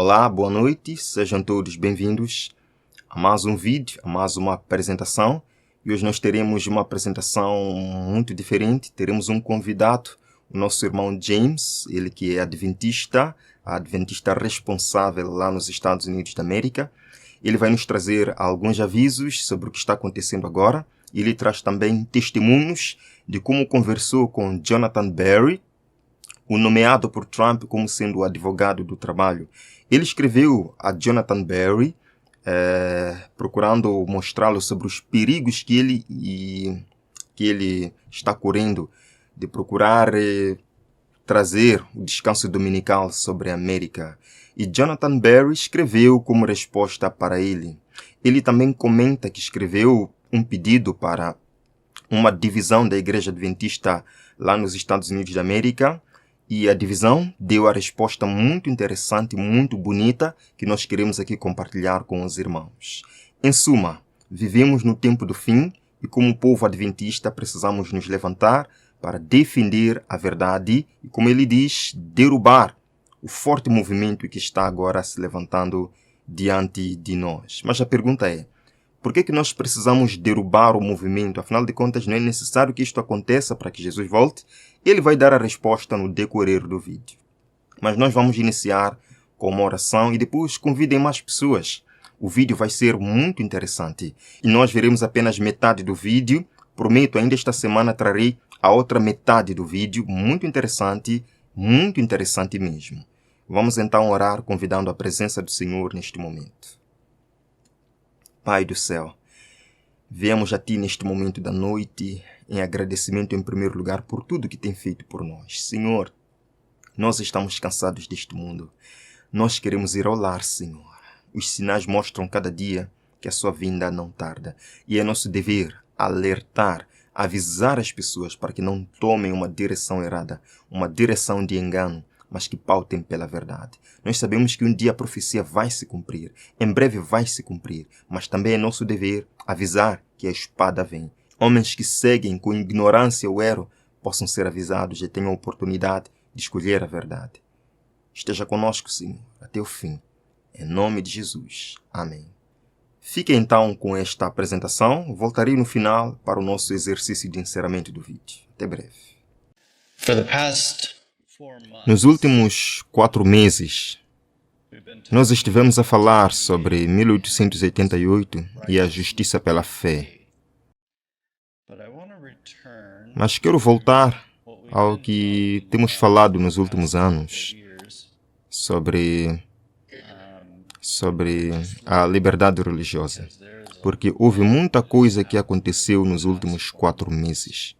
Olá, boa noite, sejam todos bem-vindos a mais um vídeo, a mais uma apresentação. E hoje nós teremos uma apresentação muito diferente, teremos um convidado, o nosso irmão James, ele que é adventista responsável lá nos Estados Unidos da América. Ele vai nos trazer alguns avisos sobre o que está acontecendo agora. Ele traz também testemunhos de como conversou com Jonathan Berry, o nomeado por Trump como sendo o advogado do trabalho. Ele escreveu a Jonathan Berry, procurando mostrá-lo sobre os perigos que ele está correndo de procurar trazer o descanso dominical sobre a América. E Jonathan Berry escreveu como resposta para ele. Ele também comenta que escreveu um pedido para uma divisão da Igreja Adventista lá nos Estados Unidos da América. E a divisão deu a resposta muito interessante, muito bonita, que nós queremos aqui compartilhar com os irmãos. Em suma, vivemos no tempo do fim e como povo adventista precisamos nos levantar para defender a verdade e, como ele diz, derrubar o forte movimento que está agora se levantando diante de nós. Mas a pergunta é, por que nós precisamos derrubar o movimento? Afinal de contas, não é necessário que isto aconteça para que Jesus volte? Ele vai dar a resposta no decorrer do vídeo. Mas nós vamos iniciar com uma oração e depois convidem mais pessoas. O vídeo vai ser muito interessante. E nós veremos apenas metade do vídeo. Prometo, ainda esta semana trarei a outra metade do vídeo. Muito interessante mesmo. Vamos então orar convidando a presença do Senhor neste momento. Pai do céu, viemos a Ti neste momento da noite em agradecimento em primeiro lugar por tudo que tem feito por nós. Senhor, nós estamos cansados deste mundo. Nós queremos ir ao lar, Senhor. Os sinais mostram cada dia que a sua vinda não tarda. E é nosso dever alertar, avisar as pessoas para que não tomem uma direção errada, uma direção de engano, mas que pautem pela verdade. Nós sabemos que um dia a profecia vai se cumprir, em breve vai se cumprir, mas também é nosso dever avisar que a espada vem. Homens que seguem com ignorância o erro possam ser avisados e tenham a oportunidade de escolher a verdade. Esteja conosco, Senhor, até o fim. Em nome de Jesus. Amém. Fique então com esta apresentação. Voltarei no final para o nosso exercício de encerramento do vídeo. Até breve. Nos últimos 4 meses, nós estivemos a falar sobre 1888 e a justiça pela fé. Mas quero voltar ao que temos falado nos últimos anos sobre a liberdade religiosa, porque houve muita coisa que aconteceu nos últimos 4 meses.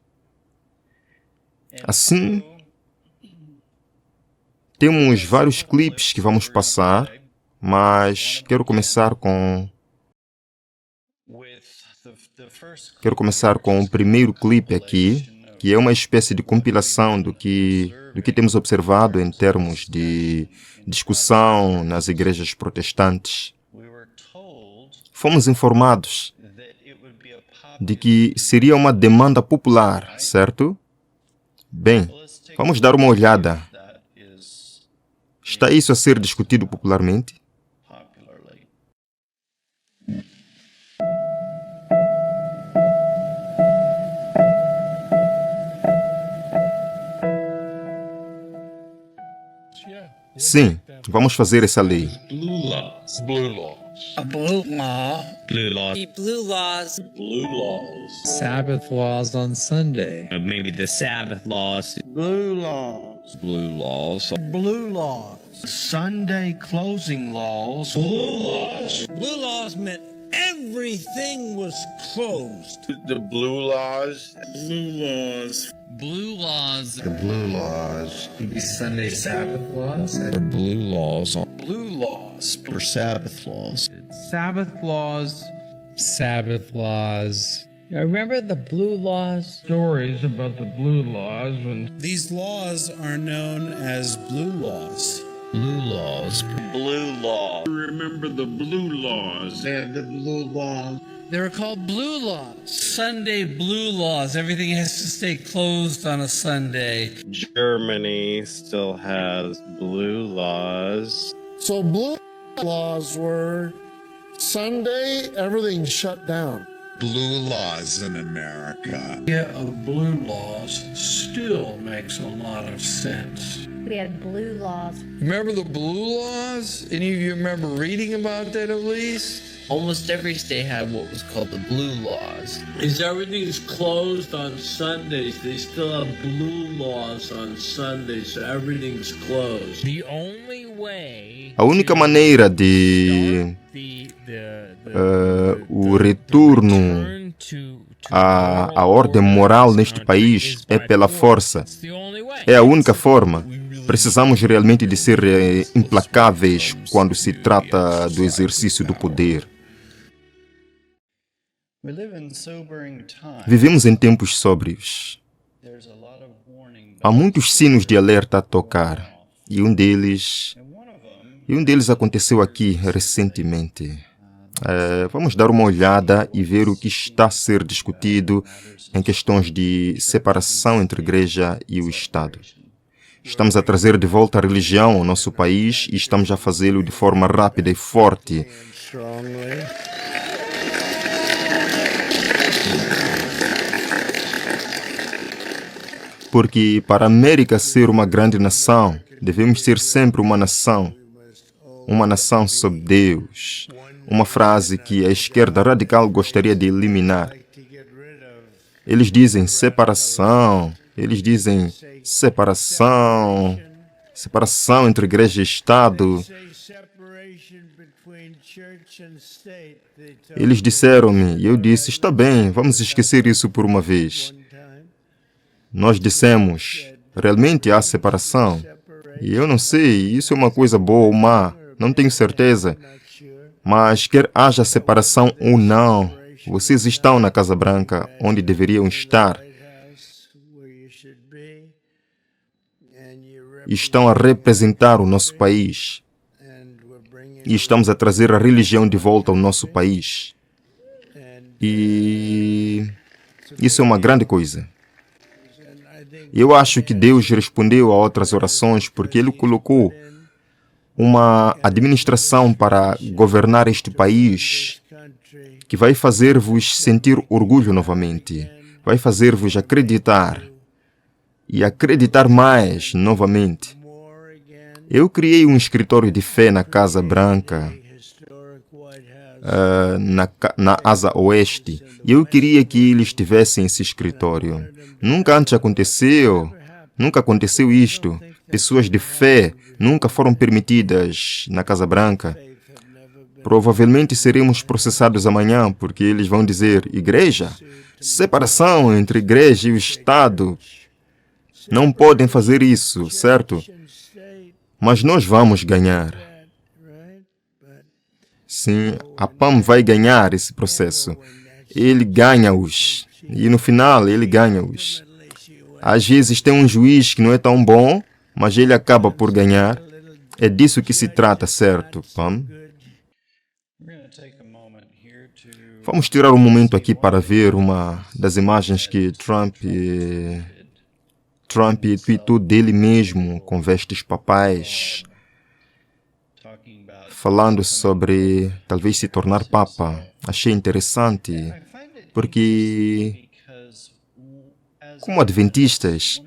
Assim, temos vários clipes que vamos passar, mas quero começar com o primeiro clipe aqui, que é uma espécie de compilação do que temos observado em termos de discussão nas igrejas protestantes. Fomos informados de que seria uma demanda popular, certo? Bem, vamos dar uma olhada. Está isso a ser discutido popularmente? Sim, vamos fazer essa lei. Blue laws. Blue laws. A blue law. Blue laws. The blue laws. Blue laws. Sabbath laws on Sunday. Maybe the Sabbath laws. Blue laws. Blue laws. Blue laws. Sunday closing laws. Blue laws. Blue laws meant everything was closed. The blue laws. Blue laws. Blue laws. The blue laws. Maybe Sunday Sabbath laws. Or blue laws. Blue laws. Or Sabbath laws. Sabbath laws. Sabbath laws. I remember the blue laws. Stories about the blue laws when These laws are known as blue laws. Blue laws. blue law. Remember the blue laws. And the blue law. They were called blue laws. Sunday blue laws. Everything has to stay closed on a Sunday. Germany still has blue laws. So blue laws were Sunday, everything's shut down. Blue laws in America. idea of blue laws still makes a lot of sense. We had blue laws. Remember the blue laws? Any of you remember reading about that at least? Almost every state had what was called the blue laws. Is everything's closed on Sundays? They still have blue laws on Sundays, so everything's closed. The only way A única maneira de o retorno à ordem moral neste país é pela força. É a única forma. Precisamos realmente de ser implacáveis quando se trata do exercício do poder. Vivemos em tempos sóbrios. Há muitos sinos de alerta a tocar. E um deles aconteceu aqui recentemente. Vamos dar uma olhada e ver o que está a ser discutido em questões de separação entre a Igreja e o Estado. Estamos a trazer de volta a religião ao nosso país e estamos a fazê-lo de forma rápida e forte. Porque para a América ser uma grande nação, devemos ser sempre uma nação sob Deus. Uma frase que a esquerda radical gostaria de eliminar. Eles dizem separação entre igreja e Estado. Eles disseram-me, e eu disse, está bem, vamos esquecer isso por uma vez. Nós dissemos, realmente há separação. E eu não sei, isso é uma coisa boa ou má, não tenho certeza. Mas quer haja separação ou não, vocês estão na Casa Branca, onde deveriam estar. Estão a representar o nosso país. E estamos a trazer a religião de volta ao nosso país. E isso é uma grande coisa. Eu acho que Deus respondeu a outras orações porque Ele colocou uma administração para governar este país que vai fazer-vos sentir orgulho novamente, vai fazer-vos acreditar e acreditar mais novamente. Eu criei um escritório de fé na Casa Branca, na Asa Oeste, e eu queria que eles tivessem esse escritório. Nunca antes aconteceu isto. Pessoas de fé nunca foram permitidas na Casa Branca. Provavelmente seremos processados amanhã, porque eles vão dizer, igreja, separação entre a igreja e o Estado. Não podem fazer isso, certo? Mas nós vamos ganhar. Sim, a PAM vai ganhar esse processo. Ele ganha-os. E no final, ele ganha-os. Às vezes tem um juiz que não é tão bom, mas ele acaba por ganhar. É disso que se trata, certo, Pam? Vamos tirar um momento aqui para ver uma das imagens que Trump tweetou dele mesmo, com vestes papais, falando sobre talvez se tornar Papa. Achei interessante, porque como adventistas,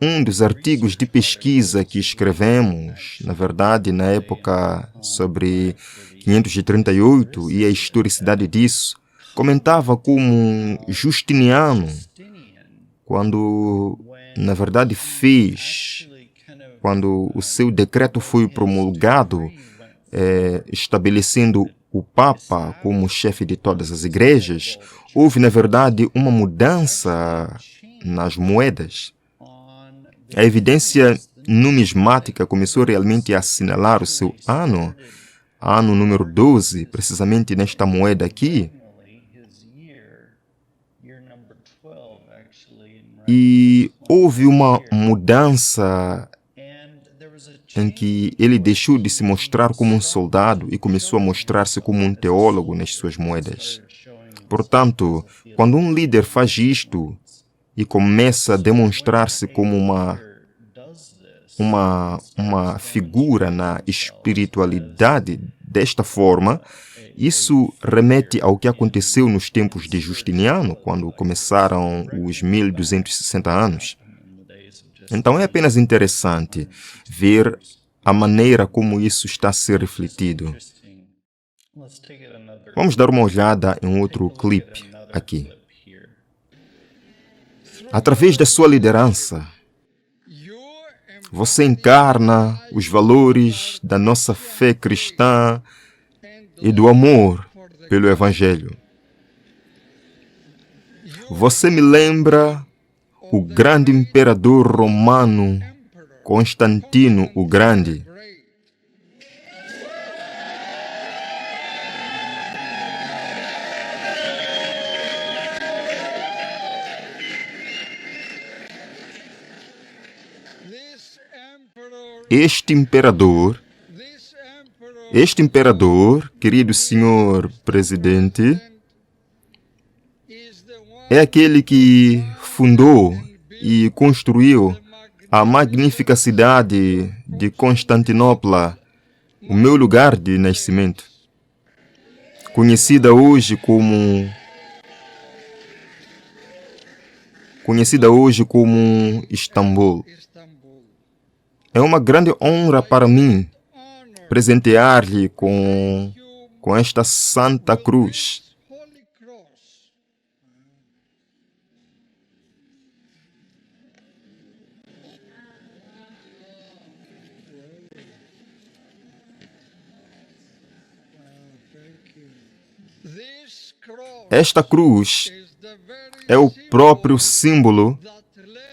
um dos artigos de pesquisa que escrevemos, na verdade, na época sobre 538 e a historicidade disso, comentava como Justiniano, quando, na verdade, quando o seu decreto foi promulgado, estabelecendo o Papa como chefe de todas as igrejas, houve, na verdade, uma mudança nas moedas. A evidência numismática começou realmente a assinalar o seu ano número 12, precisamente nesta moeda aqui. E houve uma mudança em que ele deixou de se mostrar como um soldado e começou a mostrar-se como um teólogo nas suas moedas. Portanto, quando um líder faz isto e começa a demonstrar-se como uma figura na espiritualidade desta forma, isso remete ao que aconteceu nos tempos de Justiniano, quando começaram os 1260 anos. Então é apenas interessante ver a maneira como isso está a ser refletido. Vamos dar uma olhada em outro clipe aqui. Através da sua liderança, você encarna os valores da nossa fé cristã e do amor pelo Evangelho. Você me lembra o grande imperador romano Constantino o Grande. Este imperador, querido senhor presidente, é aquele que fundou e construiu a magnífica cidade de Constantinopla, o meu lugar de nascimento, conhecida hoje como Istambul. É uma grande honra para mim presentear-lhe com esta Santa Cruz. Esta cruz é o próprio símbolo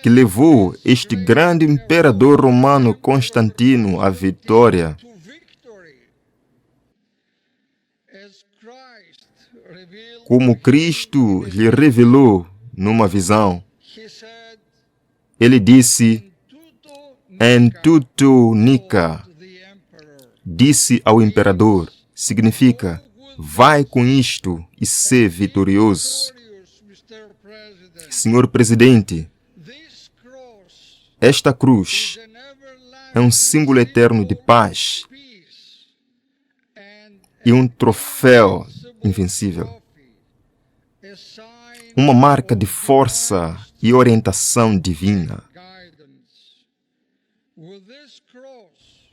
que levou este grande imperador romano Constantino à vitória. Como Cristo lhe revelou numa visão, ele disse, "En tuto nica", disse ao imperador, significa, vai com isto e ser vitorioso. Senhor presidente, esta cruz é um símbolo eterno de paz e um troféu invencível. Uma marca de força e orientação divina.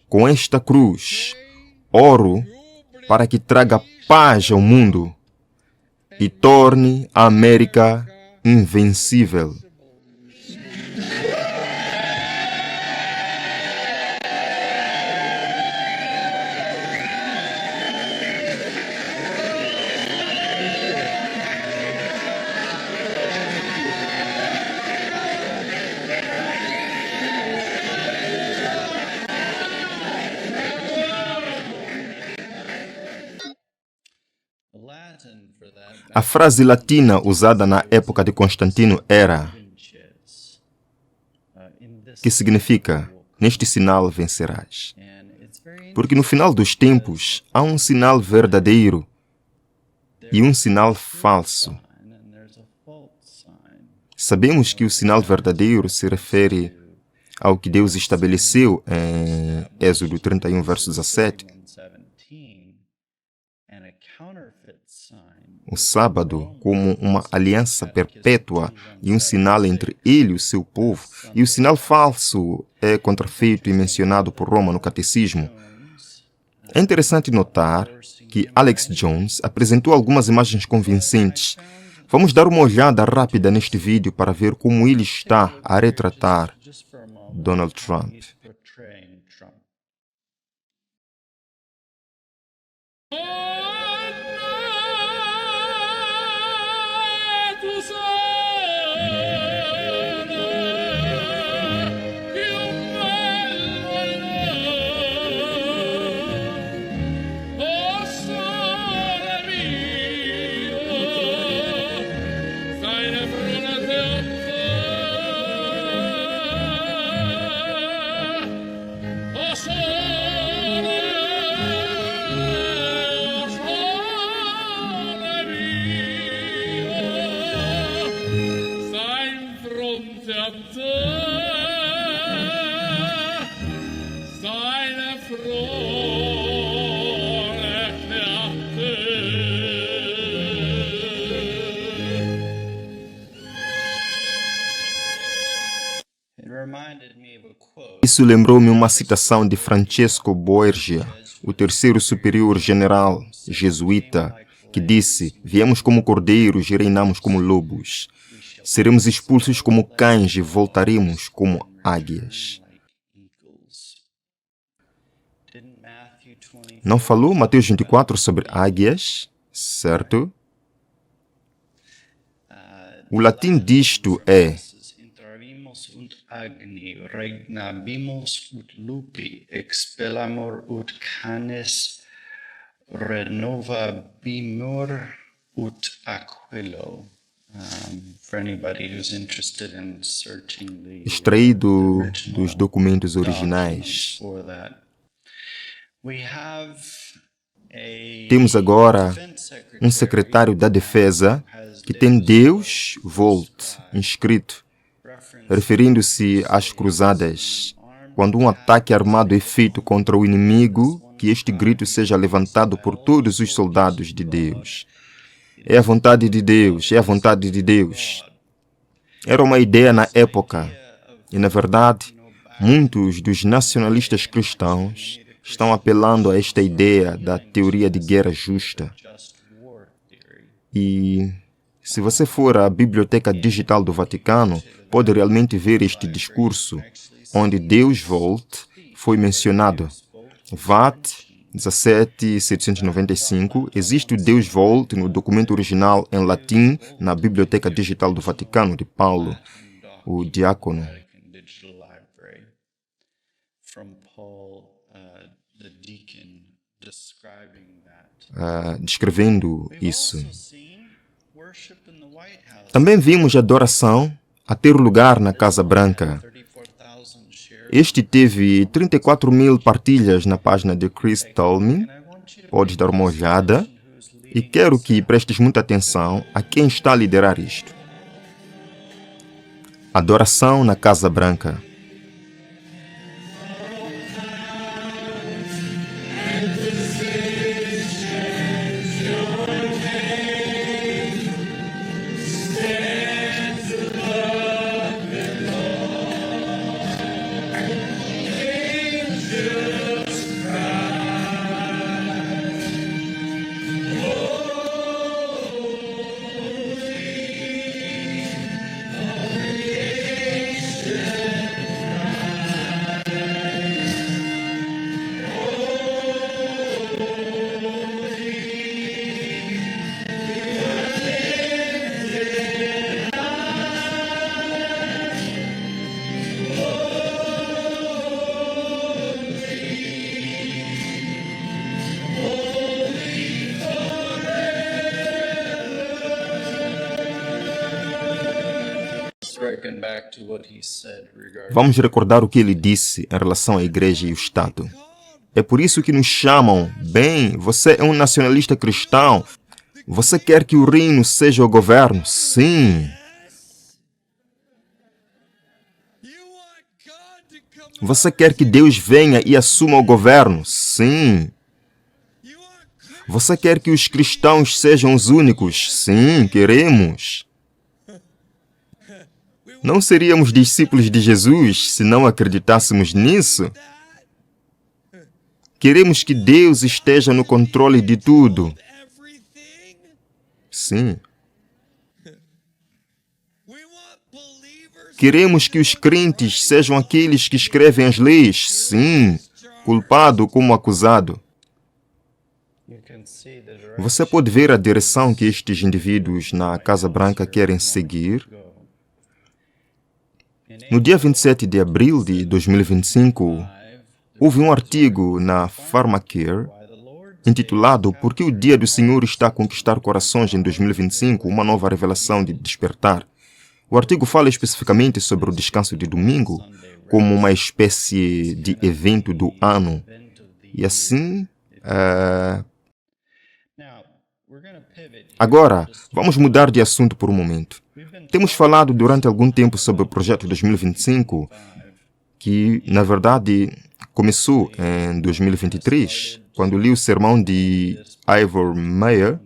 Com esta cruz, oro para que traga paz ao mundo e torne a América invencível. A frase latina usada na época de Constantino era, que significa, neste sinal vencerás. Porque no final dos tempos há um sinal verdadeiro e um sinal falso. Sabemos que o sinal verdadeiro se refere ao que Deus estabeleceu em Êxodo 31, verso 17. O sábado como uma aliança perpétua e um sinal entre ele e o seu povo. E o sinal falso é contrafeito e mencionado por Roma no Catecismo. É interessante notar que Alex Jones apresentou algumas imagens convincentes. Vamos dar uma olhada rápida neste vídeo para ver como ele está a retratar Donald Trump. Isso lembrou-me uma citação de Francesco Borgia, o terceiro superior general jesuíta, que disse: viemos como cordeiros e reinamos como lobos. Seremos expulsos como cães e voltaremos como águias. Não falou Mateus 24 sobre águias, certo? O latim disto é: Intravimus ut agni regnabimus ut lupi expellamur ut canes renovabimur ut aquilo. For anybody who's interested in searching the extraído original dos documentos originais. documents for that. We have a Temos agora defense um secretário da Defesa que tem Deus Volt inscrito, referindo-se às cruzadas. Quando um ataque armado é feito contra o inimigo, que este grito seja levantado por todos os soldados de Deus. É a vontade de Deus, é a vontade de Deus. Era uma ideia na época, e na verdade, muitos dos nacionalistas cristãos estão apelando a esta ideia da teoria de guerra justa. E se você for à Biblioteca Digital do Vaticano, pode realmente ver este discurso, onde Deus Volt foi mencionado. VAT 17.795, existe o Deus Volt no documento original em latim na Biblioteca Digital do Vaticano de Paulo, o diácono. Descrevendo isso. Também vimos a adoração a ter lugar na Casa Branca. Este teve 34.000 partilhas na página de Chris Tolman. Podes dar uma olhada. E quero que prestes muita atenção a quem está a liderar isto. Adoração na Casa Branca. Vamos recordar o que ele disse em relação à igreja e o Estado. É por isso que nos chamam: bem, você é um nacionalista cristão. Você quer que o reino seja o governo? Sim. Você quer que Deus venha e assuma o governo? Sim. Você quer que os cristãos sejam os únicos? Sim, queremos. Não seríamos discípulos de Jesus se não acreditássemos nisso? Queremos que Deus esteja no controle de tudo. Sim. Queremos que os crentes sejam aqueles que escrevem as leis. Sim. Culpado como acusado. Você pode ver a direção que estes indivíduos na Casa Branca querem seguir. No dia 27 de abril de 2025, houve um artigo na Pharmacare intitulado "Por que o Dia do Senhor está a conquistar corações em 2025? Uma nova revelação de despertar". O artigo fala especificamente sobre o descanso de domingo como uma espécie de evento do ano. E assim... Agora, vamos mudar de assunto por um momento. Temos falado durante algum tempo sobre o Projeto 2025, que, na verdade, começou em 2023, quando li o sermão de Ivor Meyer.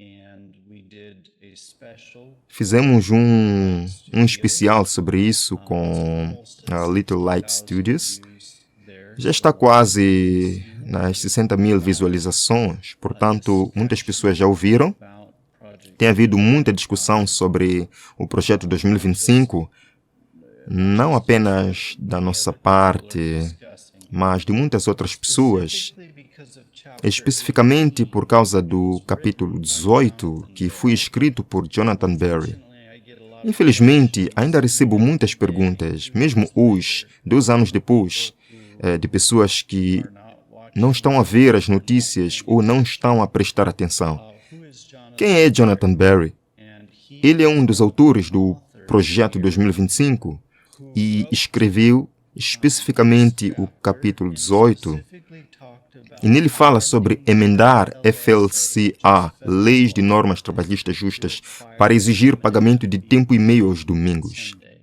and we did a special Fizemos um especial sobre isso com a Little Light Studios. there. Já está quase nas 60.000 visualizações, portanto, muitas pessoas já ouviram. About Project Tem havido muita discussão sobre o projeto 2025, não apenas da nossa parte, discussing, mas de muitas outras pessoas, specifically because of chapter especificamente por causa do capítulo 18, que foi escrito por Jonathan Berry. I get a lot Infelizmente, ainda recebo muitas perguntas, mesmo hoje, 2 anos depois, de pessoas que not watching. não estão a ver as notícias ou não estão a prestar atenção. Who is Jonathan? Quem é Jonathan Berry? And he Ele é um dos autores do Projeto 2025 e escreveu especificamente o capítulo 18, specifically talked about e nele fala sobre emendar FLCA, Leis de Normas Trabalhistas Justas, para exigir pagamento de tempo e meio aos domingos. Sunday.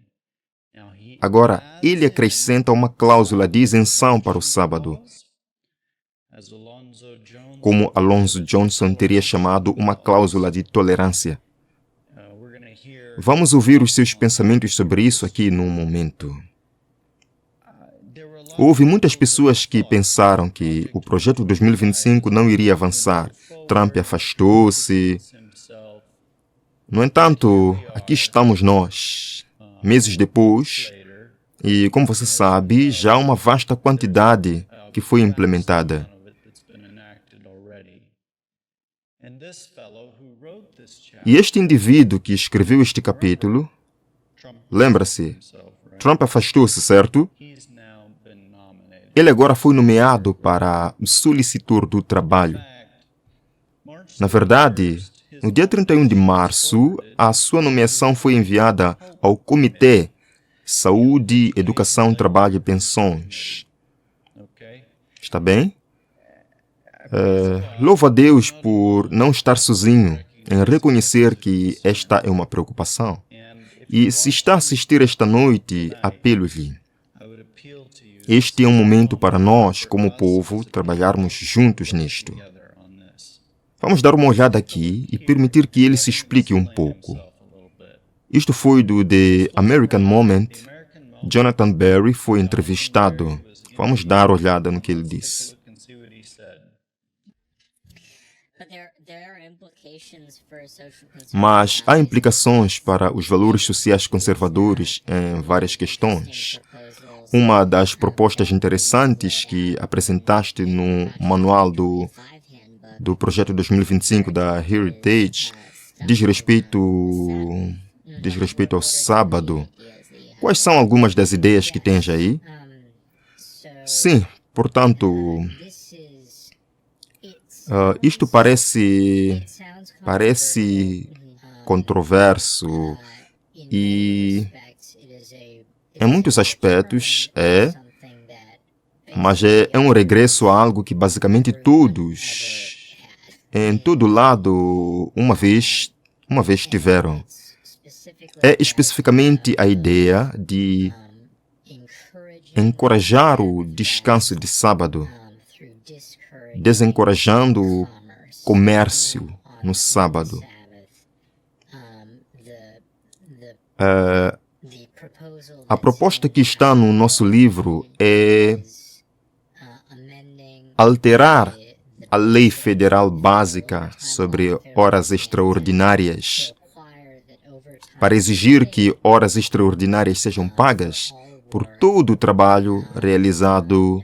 Now he Agora, ele acrescenta uma cláusula de isenção para o sábado, as Alonzo Jones, como Alonzo Johnson teria chamado uma cláusula de tolerância. we're going to hear Vamos ouvir os seus pensamentos sobre isso aqui num momento. there were a lot Houve muitas pessoas que pensaram que o projeto 2025 não iria avançar. Trump afastou-se. himself No entanto, aqui estamos nós, meses depois, later. e como você sabe, já há uma vasta quantidade que foi implementada. Of it that's been enacted already. And this fellow who wrote this chapter, E este indivíduo que escreveu este capítulo, Trump lembra-se, himself, right? Trump afastou-se, certo? He's now been nominated. Ele agora foi nomeado para solicitor do trabalho. In fact, March Na verdade, no dia 31 de março, a sua nomeação foi enviada ao Comitê Saúde, Educação, Trabalho e Pensões. okay? Está bem? Louvo a Deus por não estar sozinho em reconhecer que esta é uma preocupação. And if E se está a assistir esta noite, apelo-lhe. I would appeal to you Este é um momento para nós, como povo, trabalharmos juntos nisto. together on this. Vamos dar uma olhada aqui e permitir que ele se explique um pouco. Himself a little bit. Isto foi do The American Moment. American Moment Jonathan Berry foi entrevistado. Vamos dar uma olhada no que ele disse. look and see what he said. But there are implications for social Mas há implicações para os valores sociais conservadores em várias questões. proposals. Uma das propostas interessantes que apresentaste no manual do projeto 2025 da Heritage diz respeito ao sábado. Quais são algumas das ideias que tens aí? Sim, portanto, isto parece controverso e em muitos aspectos mas é um regresso a algo que basicamente todos, em todo lado, uma vez tiveram. É especificamente a ideia de encorajar o descanso de sábado, desencorajando o comércio no sábado. A proposta que está no nosso livro é alterar a lei federal básica sobre horas extraordinárias para exigir que horas extraordinárias sejam pagas por todo o trabalho realizado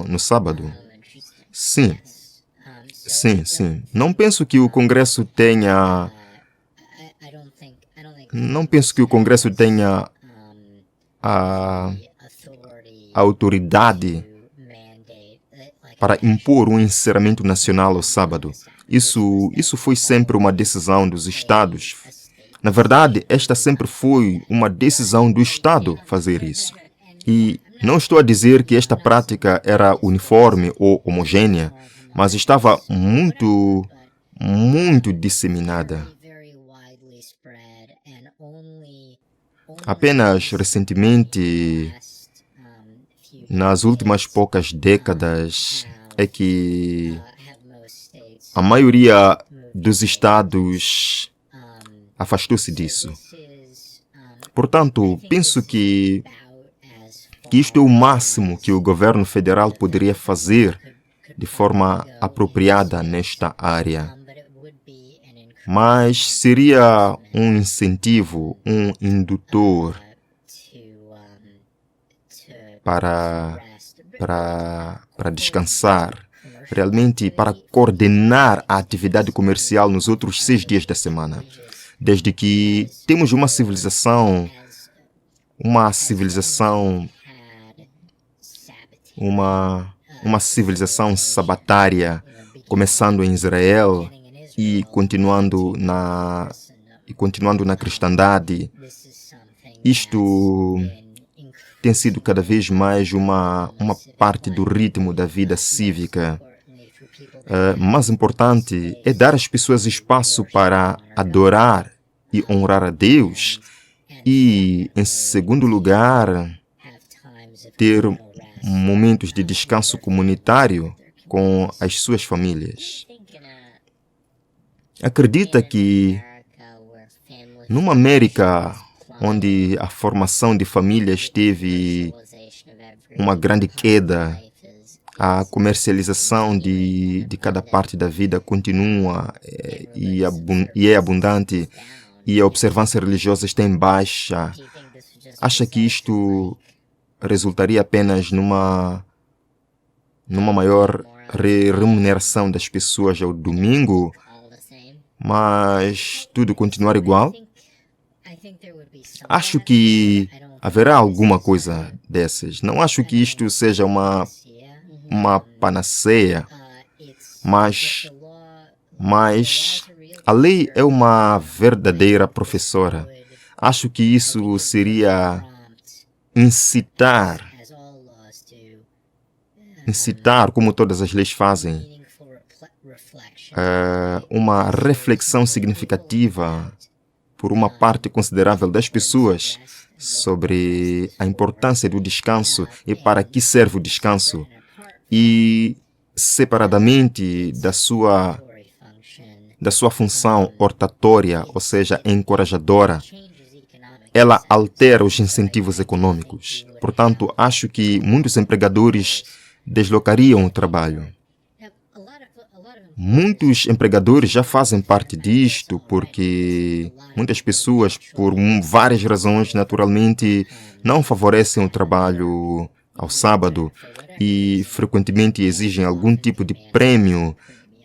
no sábado. Sim. Não penso que o Congresso tenha a autoridade para impor um encerramento nacional ao sábado. Isso foi sempre uma decisão dos Estados. Na verdade, esta sempre foi uma decisão do Estado fazer isso. E não estou a dizer que esta prática era uniforme ou homogênea, mas estava muito disseminada. Apenas recentemente, nas últimas poucas décadas, é que a maioria dos estados afastou-se disso. Portanto, penso que isto é o máximo que o governo federal poderia fazer de forma apropriada nesta área. Mas seria um incentivo, um indutor para descansar, realmente para coordenar a atividade comercial nos outros 6 dias da semana. Desde que temos uma civilização sabatária, começando em Israel e continuando na cristandade. Isto tem sido cada vez mais uma parte do ritmo da vida cívica. Mais importante é dar às pessoas espaço para adorar e honrar a Deus e, em segundo lugar, ter momentos de descanso comunitário com as suas famílias. Acredita que numa América onde a formação de famílias teve uma grande queda, a comercialização de cada parte da vida continua e é abundante e a observância religiosa está em baixa. Acha que isto resultaria apenas numa maior remuneração das pessoas ao domingo, mas tudo continuar igual? Acho que haverá alguma coisa dessas. Não acho que isto seja uma panaceia, mas a lei é uma verdadeira professora. Acho que isso seria incitar, como todas as leis fazem, uma reflexão significativa por uma parte considerável das pessoas sobre a importância do descanso e para que serve o descanso, e separadamente da sua função hortatória, ou seja, encorajadora, ela altera os incentivos econômicos. Portanto, acho que muitos empregadores deslocariam o trabalho. Muitos empregadores já fazem parte disto porque muitas pessoas, por várias razões, naturalmente, não favorecem o trabalho ao sábado e frequentemente exigem algum tipo de prêmio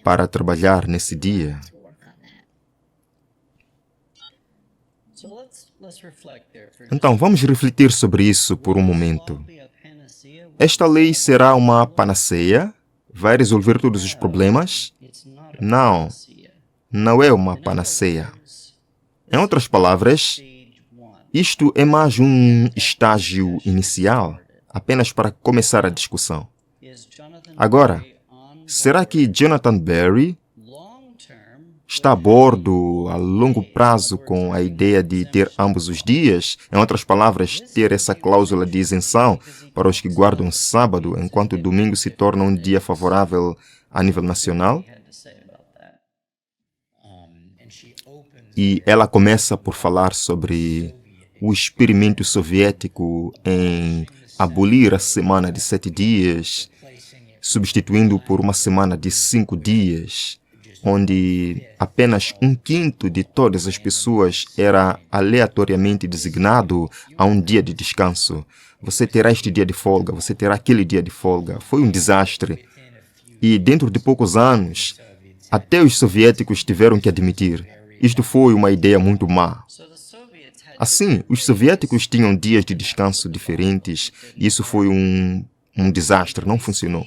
para trabalhar nesse dia. Então, vamos refletir sobre isso por um momento. Esta lei será uma panaceia? Vai resolver todos os problemas? Não, não é uma panaceia. Em outras palavras, isto é mais um estágio inicial, apenas para começar a discussão. Agora, será que Jonathan Berry está a bordo a longo prazo com a ideia de ter ambos os dias? Em outras palavras, ter essa cláusula de isenção para os que guardam sábado, enquanto o domingo se torna um dia favorável a nível nacional? E ela começa por falar sobre o experimento soviético em abolir a semana de 7 dias, substituindo por uma semana de 5 dias, onde apenas 1/5 de todas as pessoas era aleatoriamente designado a um dia de descanso. Você terá este dia de folga, você terá aquele dia de folga. Foi um desastre. E dentro de poucos anos, até os soviéticos tiveram que admitir: isto foi uma ideia muito má. Assim, os soviéticos tinham dias de descanso diferentes e isso foi um desastre, não funcionou.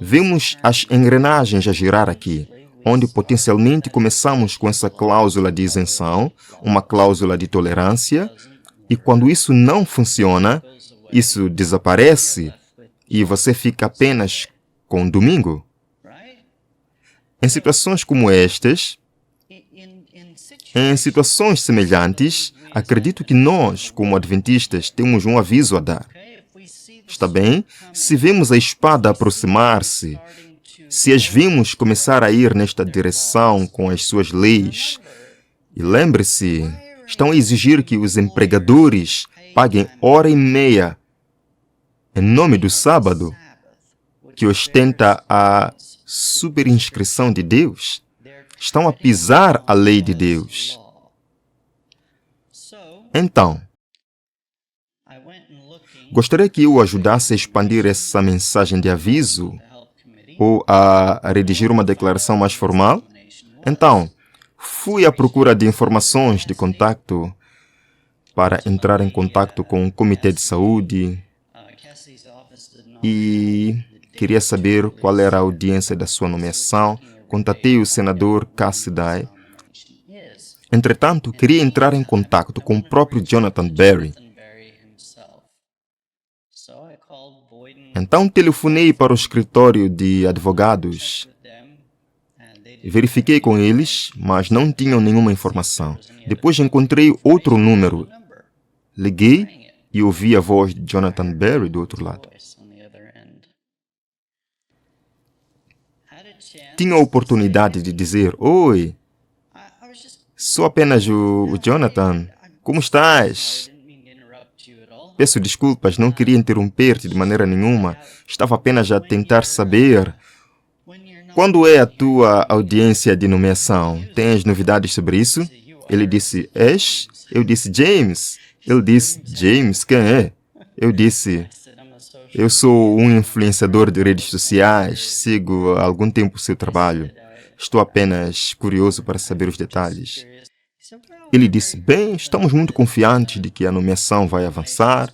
Vemos as engrenagens a girar aqui, onde potencialmente começamos com essa cláusula de isenção, uma cláusula de tolerância, e quando isso não funciona, isso desaparece e você fica apenas com domingo. Em situações como estas, em situações semelhantes, acredito que nós, como adventistas, temos um aviso a dar. Está bem? Se vemos a espada aproximar-se, Se as vimos começar a ir nesta direção com as suas leis, e lembre-se, estão a exigir que os empregadores paguem hora e meia em nome do sábado, que ostenta a superinscrição de Deus. Estão a pisar a lei de Deus. Então, gostaria que eu ajudasse a expandir essa mensagem de aviso ou a redigir uma declaração mais formal? Então, fui à procura de informações de contato para entrar em contato com o Comitê de Saúde e queria saber qual era a audiência da sua nomeação. Contatei o senador Cassidy. Entretanto, queria entrar em contato com o próprio Jonathan Berry. Então telefonei para o escritório de advogados. Verifiquei com eles, mas não tinham nenhuma informação. Depois encontrei outro número. Liguei e ouvi a voz de Jonathan Berry do outro lado. Tinha a oportunidade de dizer: "Oi, sou apenas o Jonathan. Como estás? Peço desculpas, não queria interromper-te de maneira nenhuma. Estava apenas a tentar saber quando é a tua audiência de nomeação. Tens novidades sobre isso?" Ele disse: "Ash?" Eu disse: "James." Ele disse: "James, quem é?" Eu disse: "Eu sou um influenciador de redes sociais, sigo há algum tempo o seu trabalho. Estou apenas curioso para saber os detalhes." Ele disse: "Bem, estamos muito confiantes de que a nomeação vai avançar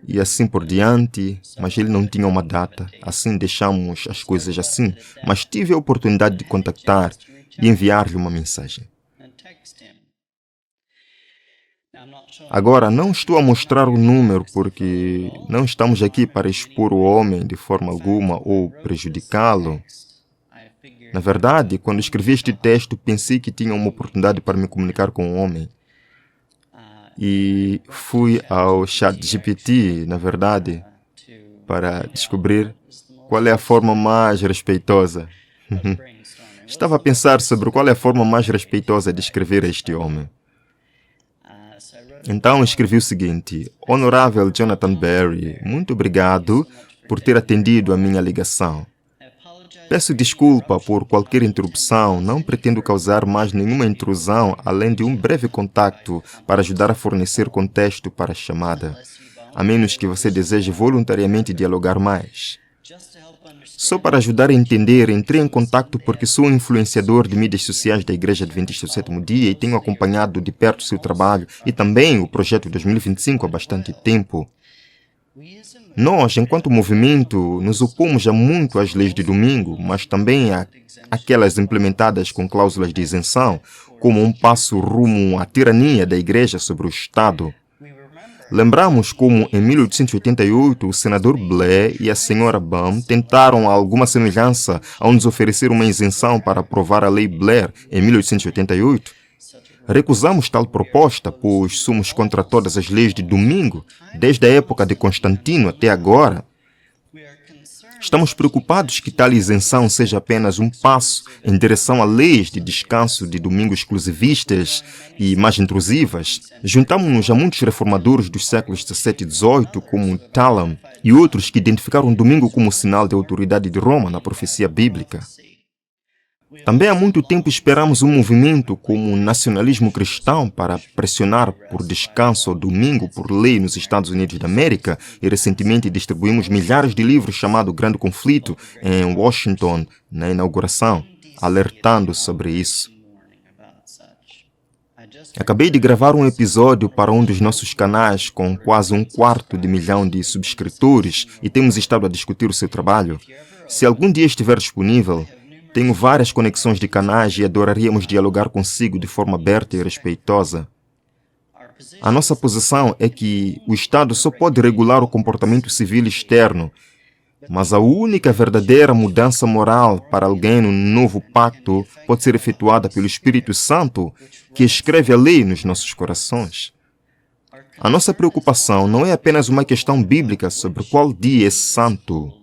e assim por diante, mas ele não tinha uma data. Assim deixamos as coisas assim, mas tive a oportunidade de contactar e enviar-lhe uma mensagem. Agora, não estou a mostrar o número porque não estamos aqui para expor o homem de forma alguma ou prejudicá-lo. Na verdade, quando escrevi este texto, pensei que tinha uma oportunidade para me comunicar com o homem. E fui ao ChatGPT, na verdade, para descobrir qual é a forma mais respeitosa. Estava a pensar sobre qual é a forma mais respeitosa de escrever a este homem. Então escrevi o seguinte: "Honorável Jonathan Berry, muito obrigado por ter atendido a minha ligação. Peço desculpa por qualquer interrupção, não pretendo causar mais nenhuma intrusão além de um breve contacto para ajudar a fornecer contexto para a chamada, a menos que você deseje voluntariamente dialogar mais. Só para ajudar a entender, entrei em contato porque sou um influenciador de mídias sociais da Igreja Adventista do Sétimo Dia e tenho acompanhado de perto seu trabalho e também o Projeto 2025 há bastante tempo. Nós, enquanto movimento, nos opomos já muito às leis de domingo, mas também àquelas implementadas com cláusulas de isenção, como um passo rumo à tirania da Igreja sobre o Estado. Lembramos como, em 1888, o senador Blair e a senhora Bum tentaram alguma semelhança ao nos oferecer uma isenção para aprovar a lei Blair em 1888. Recusamos tal proposta, pois somos contra todas as leis de domingo, desde a época de Constantino até agora. Estamos preocupados que tal isenção seja apenas um passo em direção a leis de descanso de domingo exclusivistas e mais intrusivas. Juntamos-nos a muitos reformadores dos séculos XVII e XVIII, como Talam, e outros que identificaram o domingo como sinal de autoridade de Roma na profecia bíblica. Também há muito tempo esperamos um movimento como o nacionalismo cristão para pressionar por descanso ao domingo por lei nos Estados Unidos da América e recentemente distribuímos milhares de livros chamado Grande Conflito em Washington na inauguração, alertando sobre isso. Acabei de gravar um episódio para um dos nossos canais com quase 250 mil subscritores e temos estado a discutir o seu trabalho. Se algum dia estiver disponível, tenho várias conexões de canais e adoraríamos dialogar consigo de forma aberta e respeitosa. A nossa posição é que o Estado só pode regular o comportamento civil externo, mas a única verdadeira mudança moral para alguém no novo pacto pode ser efetuada pelo Espírito Santo, que escreve a lei nos nossos corações. A nossa preocupação não é apenas uma questão bíblica sobre qual dia é santo,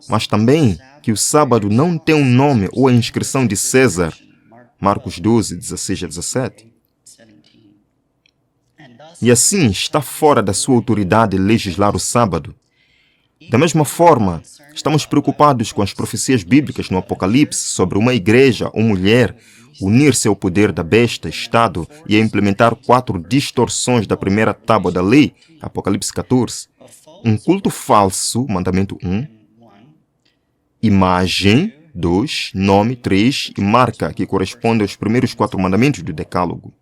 mas também que o sábado não tem um nome ou a inscrição de César. Marcos 12, 16 a 17. E assim está fora da sua autoridade legislar o sábado. Da mesma forma, estamos preocupados com as profecias bíblicas no Apocalipse sobre uma igreja ou mulher unir-se ao poder da besta, Estado, e a implementar 4 distorções da primeira tábua da lei, Apocalipse 14. Um culto falso, mandamento 1. Imagem, 2. Nome, 3. E marca, que corresponde aos primeiros 4 mandamentos do Decálogo.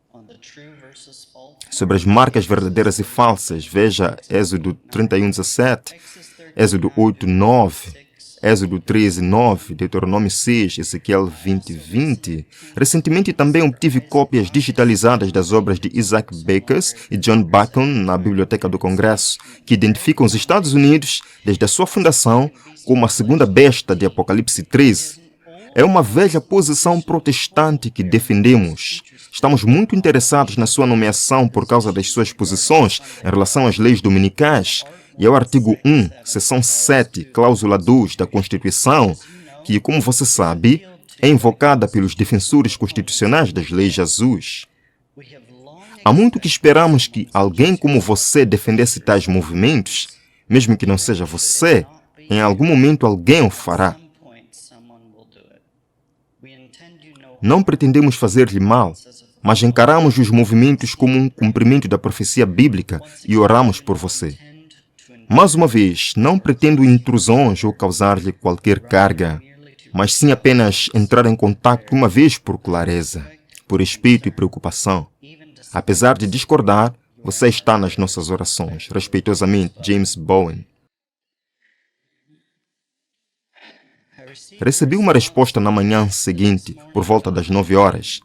Sobre as marcas verdadeiras e falsas, veja Êxodo 31, 17, Êxodo 8, 9, Êxodo 13, 9, Deuteronômio 6, Ezequiel 20, 20. Recentemente também obtive cópias digitalizadas das obras de Isaac Bakers e John Bacon na Biblioteca do Congresso, que identificam os Estados Unidos, desde a sua fundação, como a segunda besta de Apocalipse 13. É uma velha posição protestante que defendemos. Estamos muito interessados na sua nomeação por causa das suas posições em relação às leis dominicais e ao artigo 1, seção 7, cláusula 2 da Constituição, que, como você sabe, é invocada pelos defensores constitucionais das leis azuis. Há muito que esperamos que alguém como você defendesse tais movimentos, mesmo que não seja você, em algum momento alguém o fará. Não pretendemos fazer-lhe mal, mas encaramos os movimentos como um cumprimento da profecia bíblica e oramos por você. Mais uma vez, não pretendo intrusões ou causar-lhe qualquer carga, mas sim apenas entrar em contato uma vez por clareza, por respeito e preocupação. Apesar de discordar, você está nas nossas orações. Respeitosamente, James Bowen. Recebi uma resposta na manhã seguinte, por volta das 9 horas.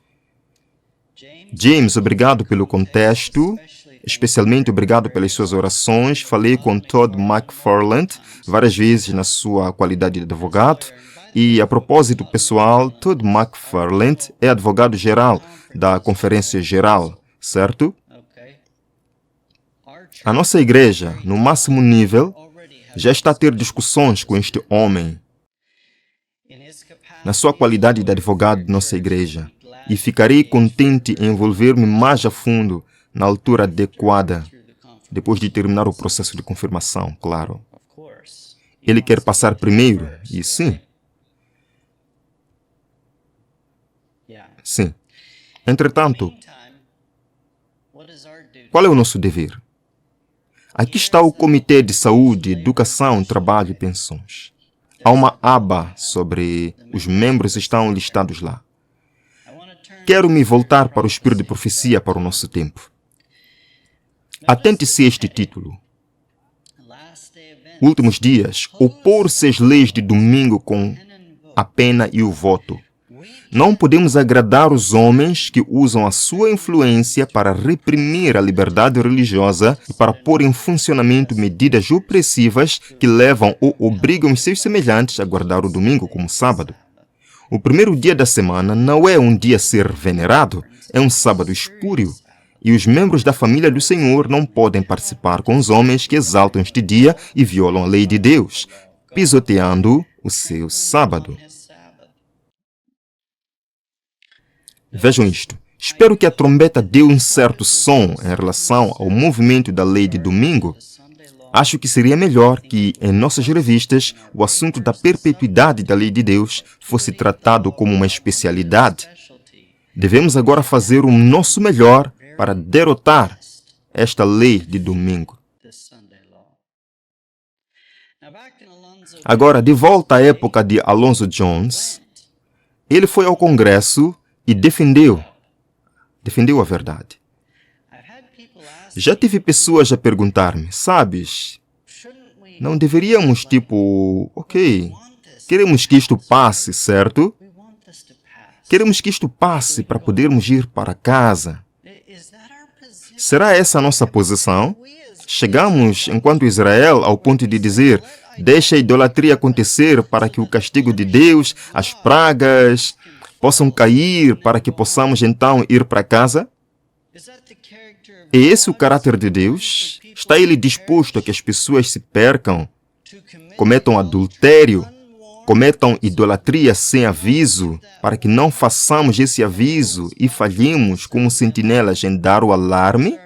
James, obrigado pelo contexto. Especialmente obrigado pelas suas orações. Falei com Todd McFarland várias vezes na sua qualidade de advogado. E, a propósito pessoal, Todd McFarland é advogado-geral da Conferência Geral, certo? A nossa igreja, no máximo nível, já está a ter discussões com este homem na sua qualidade de advogado de nossa igreja. E ficarei contente em envolver-me mais a fundo na altura adequada, depois de terminar o processo de confirmação, claro. Ele quer passar primeiro, e sim. Sim. Entretanto, qual é o nosso dever? Aqui está o Comitê de Saúde, Educação, Trabalho e Pensões. Há uma aba sobre os membros que estão listados lá. Quero me voltar para o espírito de profecia para o nosso tempo. Atente-se a este título. Últimos dias, opor-se às leis de domingo com a pena e o voto. Não podemos agradar os homens que usam a sua influência para reprimir a liberdade religiosa e para pôr em funcionamento medidas opressivas que levam ou obrigam os seus semelhantes a guardar o domingo como sábado. O primeiro dia da semana não é um dia a ser venerado, é um sábado espúrio. E os membros da família do Senhor não podem participar com os homens que exaltam este dia e violam a lei de Deus, pisoteando o seu sábado. Vejam isto. Espero que a trombeta dê um certo som em relação ao movimento da lei de domingo. Acho que seria melhor que, em nossas revistas, o assunto da perpetuidade da lei de Deus fosse tratado como uma especialidade. Devemos agora fazer o nosso melhor para derrotar esta lei de domingo. Agora, de volta à época de Alonzo Jones, ele foi ao Congresso e defendeu a verdade. Já tive pessoas a perguntar-me, sabes, não deveríamos queremos que isto passe, certo? Queremos que isto passe para podermos ir para casa. Será essa a nossa posição? Chegamos, enquanto Israel, ao ponto de dizer, deixa a idolatria acontecer para que o castigo de Deus, as pragas, possam cair para que possamos então ir para casa? É esse o caráter de Deus? Está Ele disposto a que as pessoas se percam, cometam adultério cometam idolatria sem aviso, para que não façamos esse aviso e falhemos como sentinelas em dar o alarme?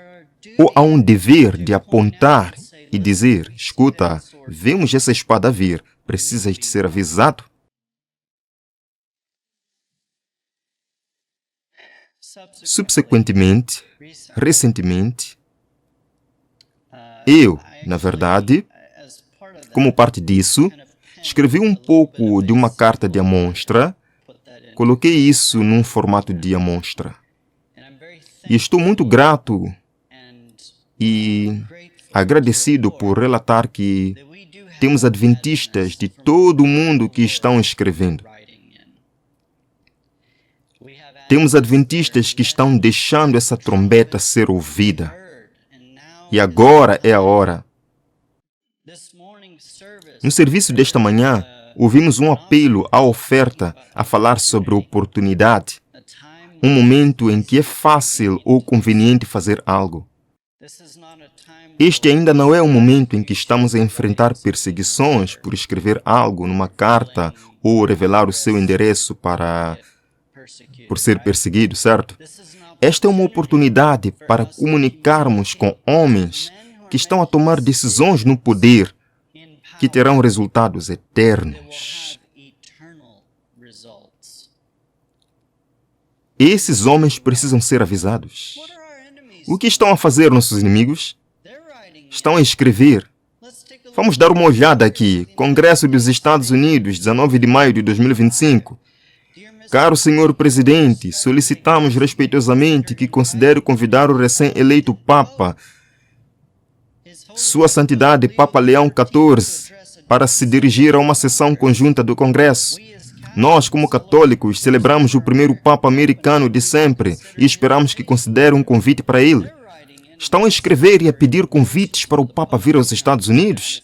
Ou há um dever de apontar e dizer, escuta, vemos essa espada vir, precisas de ser avisado? Subsequentemente, recentemente, eu, na verdade, como parte disso, escrevi um pouco de uma carta de amostra, coloquei isso num formato de amostra. E estou muito grato e agradecido por relatar que temos adventistas de todo o mundo que estão escrevendo. Temos adventistas que estão deixando essa trombeta ser ouvida. E agora é a hora. No serviço desta manhã, ouvimos um apelo à oferta a falar sobre oportunidade, um momento em que é fácil ou conveniente fazer algo. Este ainda não é o momento em que estamos a enfrentar perseguições por escrever algo numa carta ou revelar o seu endereço por ser perseguido, certo? Esta é uma oportunidade para comunicarmos com homens que estão a tomar decisões no poder que terão resultados eternos. Esses homens precisam ser avisados. O que estão a fazer nossos inimigos? Estão a escrever. Vamos dar uma olhada aqui. Congresso dos Estados Unidos, 19 de maio de 2025. Caro senhor presidente, solicitamos respeitosamente que considere convidar o recém-eleito Papa, Sua Santidade Papa Leão XIV, para se dirigir a uma sessão conjunta do Congresso. Nós, como católicos, celebramos o primeiro Papa americano de sempre e esperamos que considere um convite para ele. Estão a escrever e a pedir convites para o Papa vir aos Estados Unidos?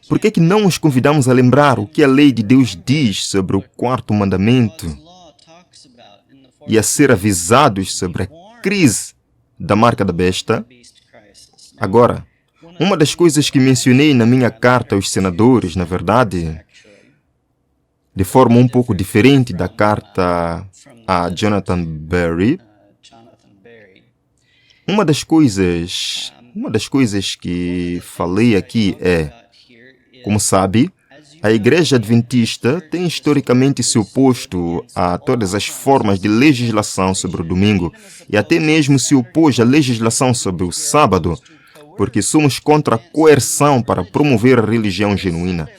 Por que não os convidamos a lembrar o que a lei de Deus diz sobre o quarto mandamento e a ser avisados sobre a crise da marca da besta? Agora, uma das coisas que mencionei na minha carta aos senadores, na verdade, de forma um pouco diferente da carta a Jonathan Berry, uma das coisas que falei aqui é: como sabe, a Igreja Adventista tem historicamente se oposto a todas as formas de legislação sobre o domingo e até mesmo se opôs à legislação sobre o sábado, porque somos contra a coerção para promover a religião genuína.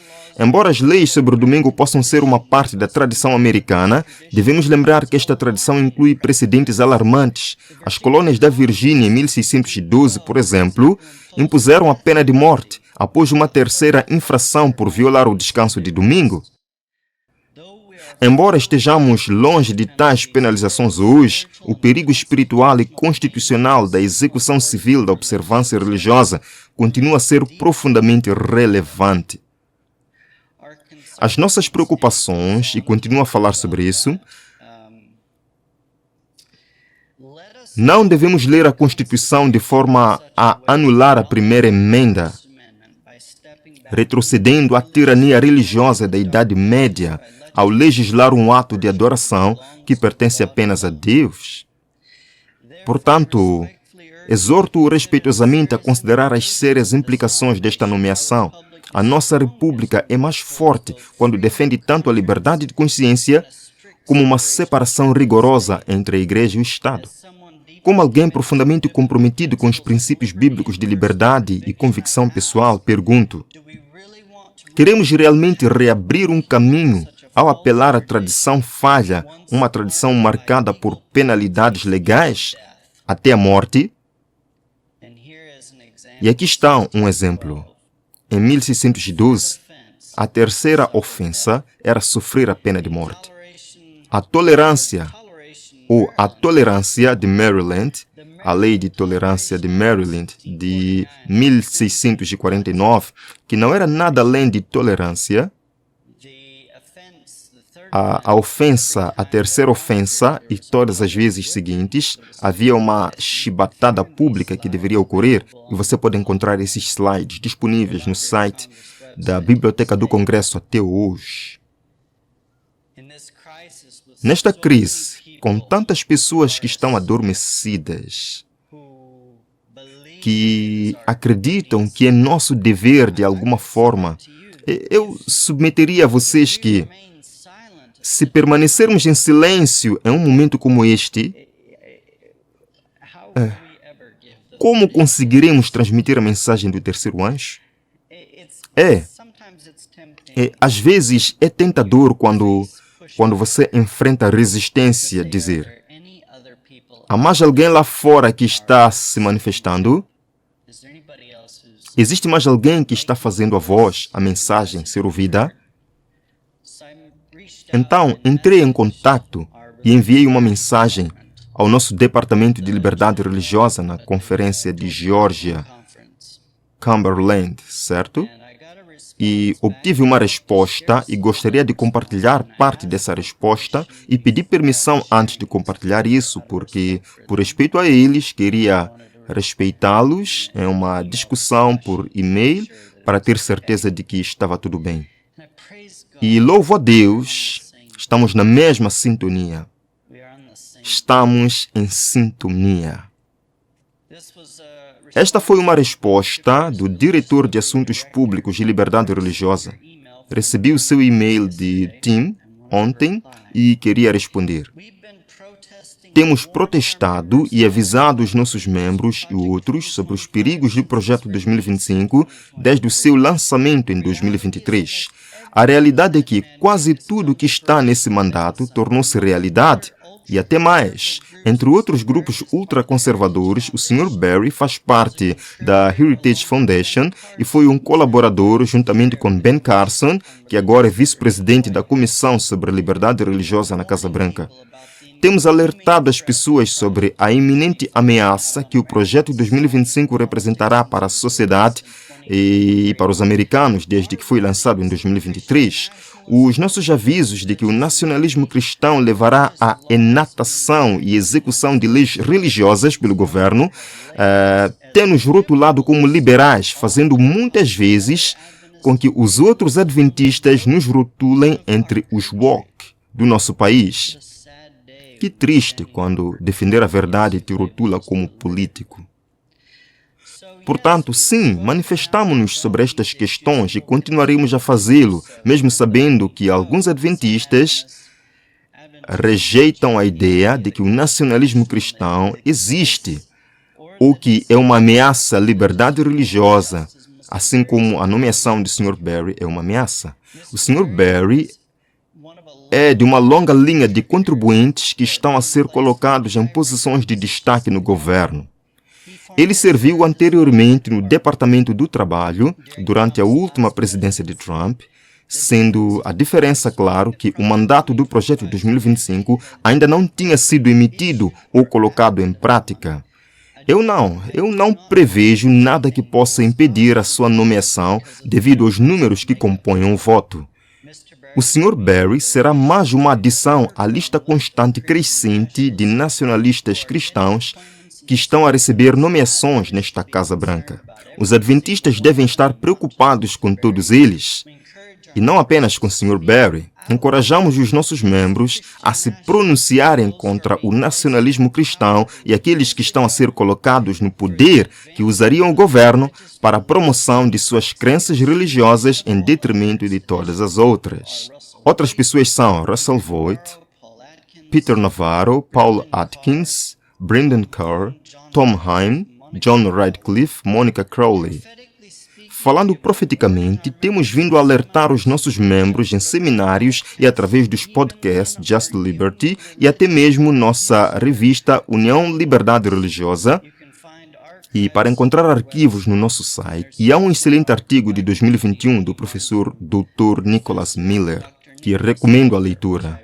Embora as leis sobre o domingo possam ser uma parte da tradição americana, devemos lembrar que esta tradição inclui precedentes alarmantes. As colônias da Virgínia, em 1612, por exemplo, impuseram a pena de morte após uma terceira infração por violar o descanso de domingo. Embora estejamos longe de tais penalizações hoje, o perigo espiritual e constitucional da execução civil da observância religiosa continua a ser profundamente relevante. As nossas preocupações, e continuo a falar sobre isso, não devemos ler a Constituição de forma a anular a primeira emenda, retrocedendo à tirania religiosa da Idade Média ao legislar um ato de adoração que pertence apenas a Deus. Portanto, exorto-o respeitosamente a considerar as sérias implicações desta nomeação. A nossa república é mais forte quando defende tanto a liberdade de consciência como uma separação rigorosa entre a Igreja e o Estado. Como alguém profundamente comprometido com os princípios bíblicos de liberdade e convicção pessoal, pergunto: queremos realmente reabrir um caminho ao apelar à tradição falha, uma tradição marcada por penalidades legais, até a morte? E aqui está um exemplo. Em 1612, a terceira ofensa era sofrer a pena de morte. A tolerância de Maryland, a Lei de Tolerância de Maryland de 1649, que não era nada além de tolerância, a ofensa, a terceira ofensa, e todas as vezes seguintes, havia uma chibatada pública que deveria ocorrer, e você pode encontrar esses slides disponíveis no site da Biblioteca do Congresso até hoje. Nesta crise, com tantas pessoas que estão adormecidas, que acreditam que é nosso dever de alguma forma, eu submeteria a vocês que, se permanecermos em silêncio em um momento como este, como conseguiremos transmitir a mensagem do terceiro anjo? Às vezes é tentador quando você enfrenta a resistência, dizer: há mais alguém lá fora que está se manifestando? Existe mais alguém que está fazendo a voz, a mensagem ser ouvida? Então, entrei em contato e enviei uma mensagem ao nosso Departamento de Liberdade Religiosa na Conferência de Geórgia, Cumberland, certo? E obtive uma resposta e gostaria de compartilhar parte dessa resposta e pedi permissão antes de compartilhar isso, porque, por respeito a eles, queria respeitá-los em uma discussão por e-mail para ter certeza de que estava tudo bem. E louvo a Deus, estamos na mesma sintonia. Estamos em sintonia. Esta foi uma resposta do diretor de Assuntos Públicos e Liberdade Religiosa. Recebi o seu e-mail de Tim ontem e queria responder. Temos protestado e avisado os nossos membros e outros sobre os perigos do Projeto 2025 desde o seu lançamento em 2023. A realidade é que quase tudo que está nesse mandato tornou-se realidade e até mais. Entre outros grupos ultraconservadores, o Sr. Barry faz parte da Heritage Foundation e foi um colaborador juntamente com Ben Carson, que agora é vice-presidente da Comissão sobre a Liberdade Religiosa na Casa Branca. Temos alertado as pessoas sobre a iminente ameaça que o Projeto 2025 representará para a sociedade e para os americanos desde que foi lançado em 2023. Os nossos avisos de que o nacionalismo cristão levará à enatação e execução de leis religiosas pelo governo têm nos rotulado como liberais, fazendo muitas vezes com que os outros adventistas nos rotulem entre os woke do nosso país. Que triste quando defender a verdade te rotula como político. Portanto, sim, manifestamos-nos sobre estas questões e continuaremos a fazê-lo, mesmo sabendo que alguns adventistas rejeitam a ideia de que o nacionalismo cristão existe ou que é uma ameaça à liberdade religiosa, assim como a nomeação do Sr. Barry é uma ameaça. O Sr. Barry é de uma longa linha de contribuintes que estão a ser colocados em posições de destaque no governo. Ele serviu anteriormente no Departamento do Trabalho durante a última presidência de Trump, sendo a diferença, claro, que o mandato do Projeto 2025 ainda não tinha sido emitido ou colocado em prática. Eu não prevejo nada que possa impedir a sua nomeação devido aos números que compõem o voto. O Sr. Barry será mais uma adição à lista constante crescente de nacionalistas cristãos que estão a receber nomeações nesta Casa Branca. Os adventistas devem estar preocupados com todos eles, e não apenas com o Sr. Barry. Encorajamos os nossos membros a se pronunciarem contra o nacionalismo cristão e aqueles que estão a ser colocados no poder que usariam o governo para a promoção de suas crenças religiosas em detrimento de todas as outras. Outras pessoas são Russell Voigt, Peter Navarro, Paul Atkins, Brendan Carr, Tom Hine, John Radcliffe, Monica Crowley. Falando profeticamente, temos vindo a alertar os nossos membros em seminários e através dos podcasts Just Liberty e até mesmo nossa revista União Liberdade Religiosa. E para encontrar arquivos no nosso site, e há um excelente artigo de 2021 do professor Dr. Nicholas Miller, que recomendo a leitura,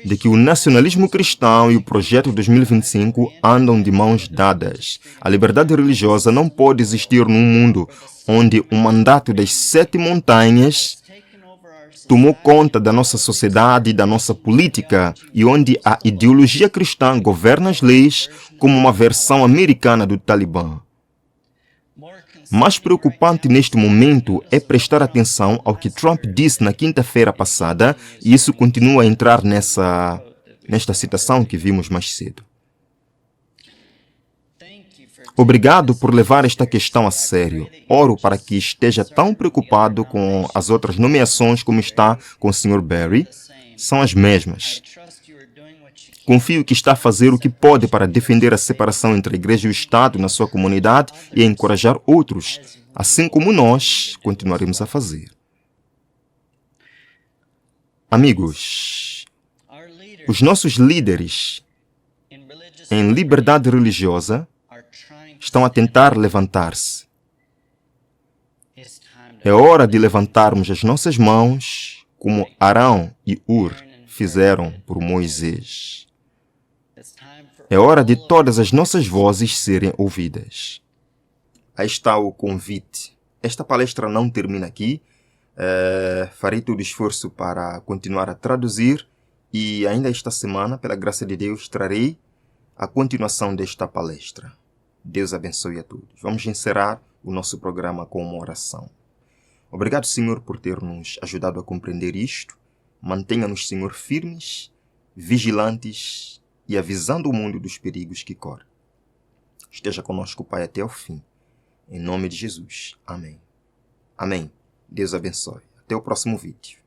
de que o nacionalismo cristão e o Projeto 2025 andam de mãos dadas. A liberdade religiosa não pode existir num mundo onde o mandato das 7 montanhas tomou conta da nossa sociedade e da nossa política, e onde a ideologia cristã governa as leis como uma versão americana do Talibã. Mais preocupante neste momento é prestar atenção ao que Trump disse na quinta-feira passada, e isso continua a entrar nesta citação que vimos mais cedo. Obrigado por levar esta questão a sério. Oro para que esteja tão preocupado com as outras nomeações como está com o Sr. Barry. São as mesmas. Confio que está a fazer o que pode para defender a separação entre a Igreja e o Estado na sua comunidade e a encorajar outros, assim como nós continuaremos a fazer. Amigos, os nossos líderes em liberdade religiosa estão a tentar levantar-se. É hora de levantarmos as nossas mãos como Arão e Hur fizeram por Moisés. É hora de todas as nossas vozes serem ouvidas. Aí está o convite. Esta palestra não termina aqui. Farei todo o esforço para continuar a traduzir e ainda esta semana, pela graça de Deus, trarei a continuação desta palestra. Deus abençoe a todos. Vamos encerrar o nosso programa com uma oração. Obrigado, Senhor, por ter nos ajudado a compreender isto. Mantenha-nos, Senhor, firmes, vigilantes e avisando o mundo dos perigos que corre. Esteja conosco, Pai, até o fim. Em nome de Jesus. Amém. Amém. Deus abençoe. Até o próximo vídeo.